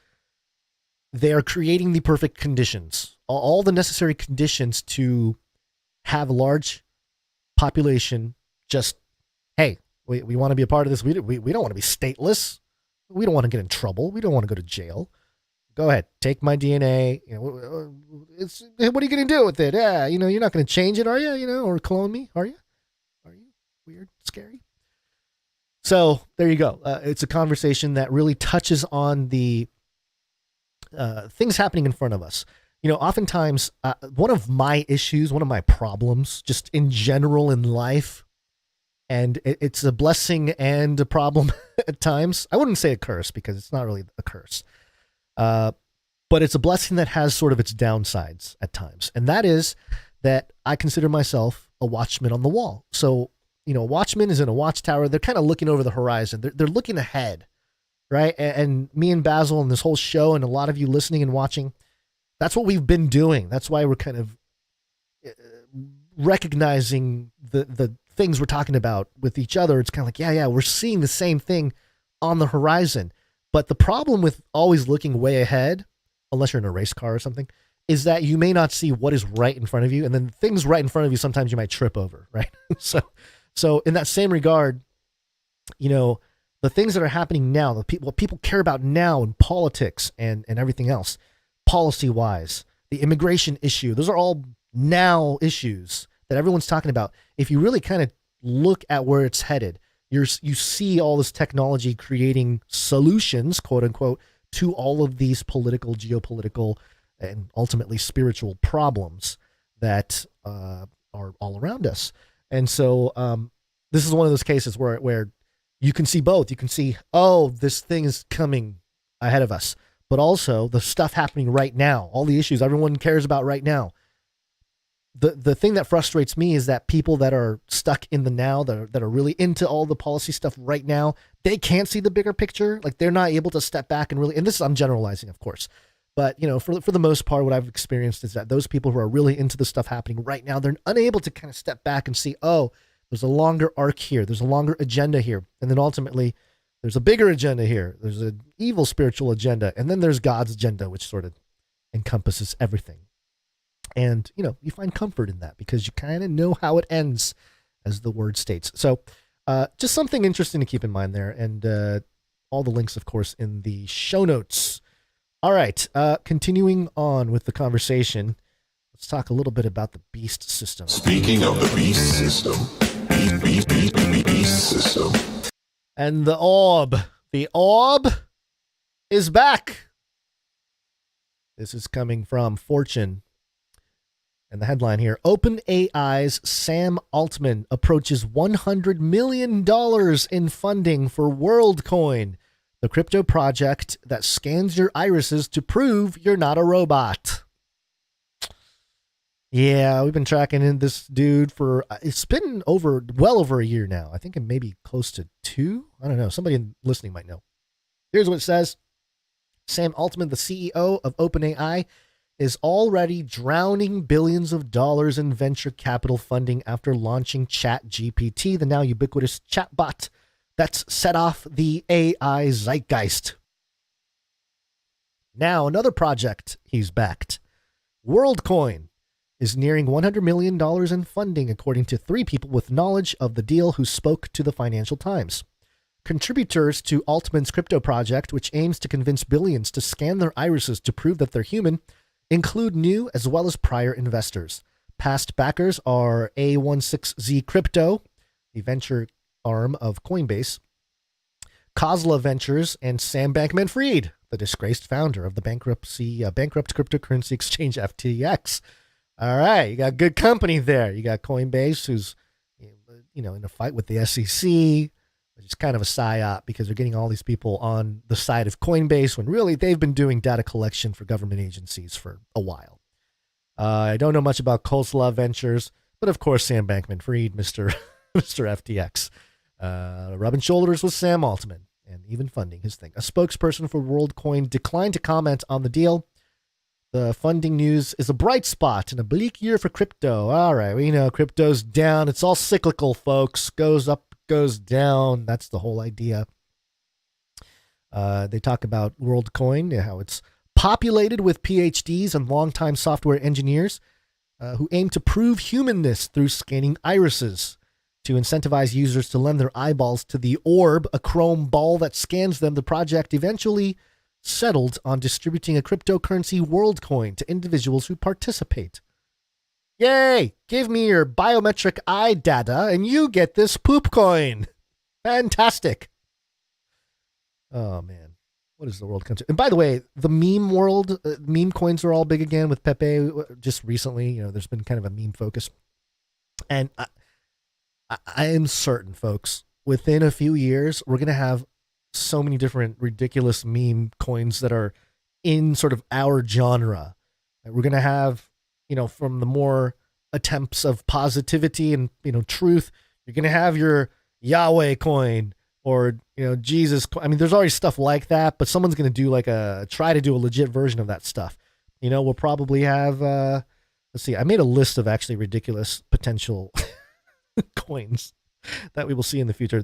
they are creating the perfect conditions, all the necessary conditions to have large population just, hey, we want to be a part of this. We don't want to be stateless. We don't want to get in trouble. We don't want to go to jail. Go ahead, take my DNA. What are you going to do with it? Yeah, you're not going to change it, are you? Or clone me, are you? Are you weird, scary? So there you go. It's a conversation that really touches on the things happening in front of us. Oftentimes, one of my issues, one of my problems, just in general in life, and it's a blessing and a problem at times. I wouldn't say a curse because it's not really a curse. But it's a blessing that has sort of its downsides at times. And that is that I consider myself a watchman on the wall. So, a watchman is in a watchtower. They're kind of looking over the horizon. They're looking ahead, right? And me and Basil and this whole show and a lot of you listening and watching, that's what we've been doing. That's why we're kind of recognizing the things we're talking about with each other. It's kind of like, yeah, we're seeing the same thing on the horizon. But the problem with always looking way ahead, unless you're in a race car or something, is that you may not see what is right in front of you. And then things right in front of you, sometimes you might trip over, right? So in that same regard, the things that are happening now, what people care about now in politics and everything else, policy-wise, the immigration issue, those are all now issues that everyone's talking about. If you really kind of look at where it's headed, you see all this technology creating solutions, quote unquote, to all of these political, geopolitical, and ultimately spiritual problems that are all around us. And so this is one of those cases where you can see both. You can see, this thing is coming ahead of us, but also the stuff happening right now, all the issues everyone cares about right now. The thing that frustrates me is that people that are stuck in the now, that are really into all the policy stuff right now, they can't see the bigger picture. Like they're not able to step back and really, and this I'm generalizing, of course, but for the most part, what I've experienced is that those people who are really into the stuff happening right now, they're unable to kind of step back and see, there's a longer arc here. There's a longer agenda here. And then ultimately there's a bigger agenda here. There's an evil spiritual agenda. And then there's God's agenda, which sort of encompasses everything. And, you find comfort in that because you kind of know how it ends, as the word states. So just something interesting to keep in mind there. And all the links, of course, in the show notes. All right. Continuing on with the conversation, let's talk a little bit about the beast system. Speaking of the beast system, beast system. And the orb. The orb is back. This is coming from Fortune. And the headline here, OpenAI's Sam Altman approaches $100 million in funding for Worldcoin, the crypto project that scans your irises to prove you're not a robot. Yeah, we've been tracking this dude for, it's been well over a year now. I think it may be close to 2. I don't know. Somebody listening might know. Here's what it says. Sam Altman, the CEO of OpenAI, is already drowning billions of dollars in venture capital funding after launching ChatGPT, the now ubiquitous chatbot that's set off the AI zeitgeist. Now, another project he's backed, Worldcoin, is nearing $100 million in funding, according to 3 people with knowledge of the deal who spoke to the Financial Times. Contributors to Altman's crypto project, which aims to convince billions to scan their irises to prove that they're human, include new as well as prior investors. Past backers are A16Z Crypto, the venture arm of Coinbase, Kozla Ventures, and Sam Bankman-Fried, the disgraced founder of the bankrupt cryptocurrency exchange FTX. All right, you got good company there. You got Coinbase, who's in a fight with the SEC, which is kind of a psyop because they're getting all these people on the side of Coinbase when really they've been doing data collection for government agencies for a while. I don't know much about Kozla Ventures, but of course Sam Bankman-Fried, Mr. FTX, rubbing shoulders with Sam Altman and even funding his thing. A spokesperson for WorldCoin declined to comment on the deal. The funding news is a bright spot in a bleak year for crypto. All right, we know crypto's down. It's all cyclical, folks. Goes up, goes down. That's the whole idea. They talk about WorldCoin, how it's populated with PhDs and longtime software engineers. who aim to prove humanness through scanning irises to incentivize users to lend their eyeballs to the orb, a chrome ball that scans them. The project eventually settled on distributing a cryptocurrency Worldcoin to individuals who participate. Yay! Give me your biometric eye data and you get this poop coin. Fantastic. Oh, man. What is the world come to? And by the way, the meme world, meme coins are all big again with Pepe. Just recently, there's been kind of a meme focus. And I am certain, folks, within a few years, we're going to have so many different ridiculous meme coins that are in sort of our genre. We're going to have, from the more attempts of positivity and, truth, you're going to have your Yahweh coin or, Jesus. I mean, there's already stuff like that, but someone's going to do try to do a legit version of that stuff. We'll probably have, let's see, I made a list of actually ridiculous potential coins that we will see in the future.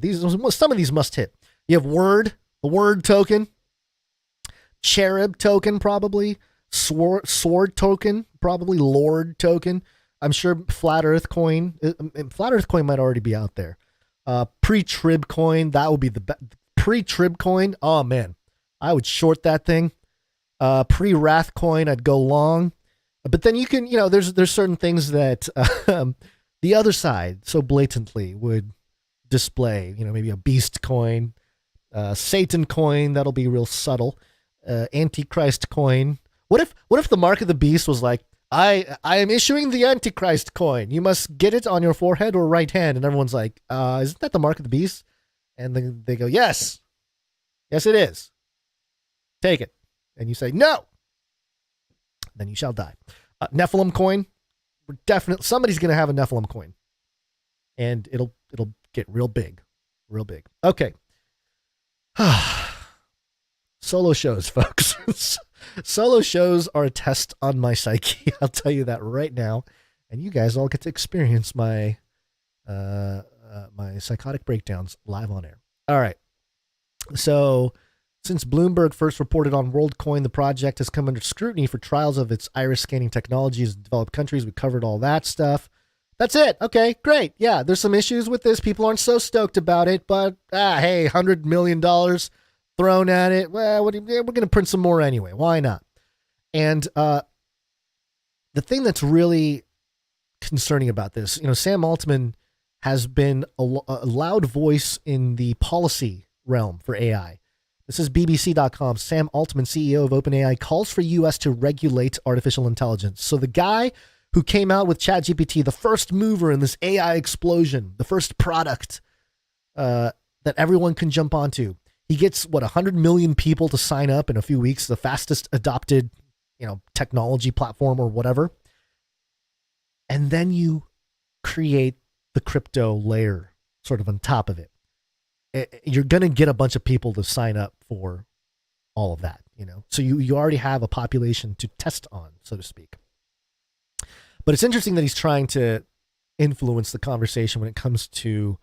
Some of these must hit. You have the word token, cherub token, probably sword token, probably lord token. I'm sure flat earth coin might already be out there. Pre-trib coin, that would be the pre-trib coin. Oh man, I would short that thing. Pre-wrath coin, I'd go long. But then you can, there's certain things that the other side so blatantly would display, maybe a beast coin, Satan coin, that'll be real subtle, Antichrist coin. What if the mark of the beast was like, I am issuing the Antichrist coin. You must get it on your forehead or right hand. And everyone's like, isn't that the mark of the beast? And then they go, yes. Yes, it is. Take it. And you say, no. Then you shall die. Nephilim coin. Somebody's going to have a Nephilim coin. And it'll get real big. Real big. Okay. Solo shows, folks. Solo shows are a test on my psyche. I'll tell you that right now. And you guys all get to experience my my psychotic breakdowns live on air. All right. So since Bloomberg first reported on WorldCoin, the project has come under scrutiny for trials of its iris scanning technologies in developed countries. We covered all that stuff. That's it. Okay, great. Yeah, there's some issues with this. People aren't so stoked about it, but hey, $100 million thrown at it. Well, we're going to print some more anyway. Why not? And the thing that's really concerning about this, Sam Altman has been a loud voice in the policy realm for AI. This is BBC.com. Sam Altman, CEO of OpenAI, calls for U.S. to regulate artificial intelligence. So the guy who came out with ChatGPT, the first mover in this AI explosion, the first product that everyone can jump onto, he gets 100 million people to sign up in a few weeks, the fastest adopted, technology platform or whatever. And then you create the crypto layer sort of on top of it. You're going to get a bunch of people to sign up for all of that, So you already have a population to test on, so to speak. But it's interesting that he's trying to influence the conversation when it comes to,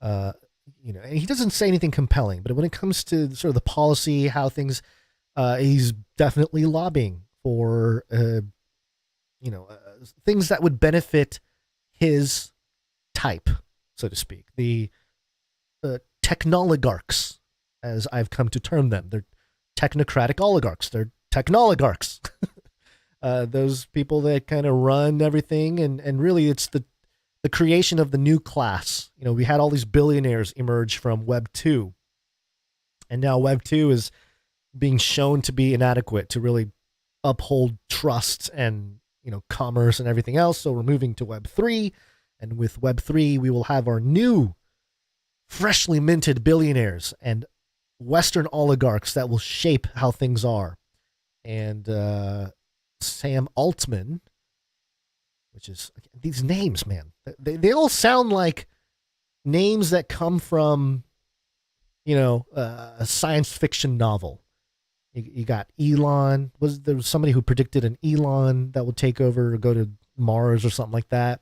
and he doesn't say anything compelling, but when it comes to sort of the policy, how things, he's definitely lobbying for, things that would benefit his type, so to speak. The technoligarchs, as I've come to term them. They're technocratic oligarchs. They're technoligarchs. Those people that kind of run everything, and really it's the creation of the new class. We had all these billionaires emerge from Web 2, and now Web 2 is being shown to be inadequate to really uphold trust and commerce and everything else. So we're moving to Web 3, and with Web 3 we will have our new freshly minted billionaires and Western oligarchs that will shape how things are. And Sam Altman, which is, these names, man, they all sound like names that come from, a science fiction novel. You got Elon. There was somebody who predicted an Elon that would take over or go to Mars or something like that.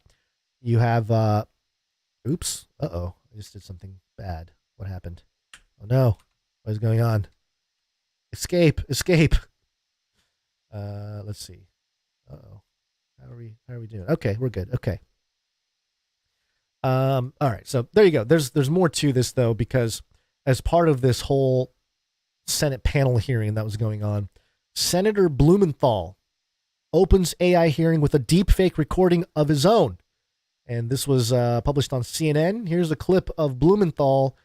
You have, oops, I just did something bad. What happened? Oh no, what is going on? Escape. Let's see. How are we doing? Okay, we're good. Okay. All right. So there you go. There's more to this though, because as part of this whole Senate panel hearing that was going on, Senator Blumenthal opens AI hearing with a deepfake recording of his own. And this was published on CNN. Here's a clip of Blumenthal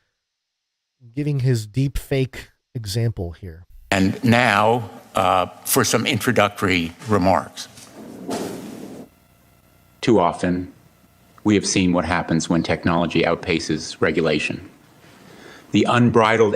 giving his deepfake example here. And now for some introductory remarks. Too often, we have seen what happens when technology outpaces regulation. The unbridled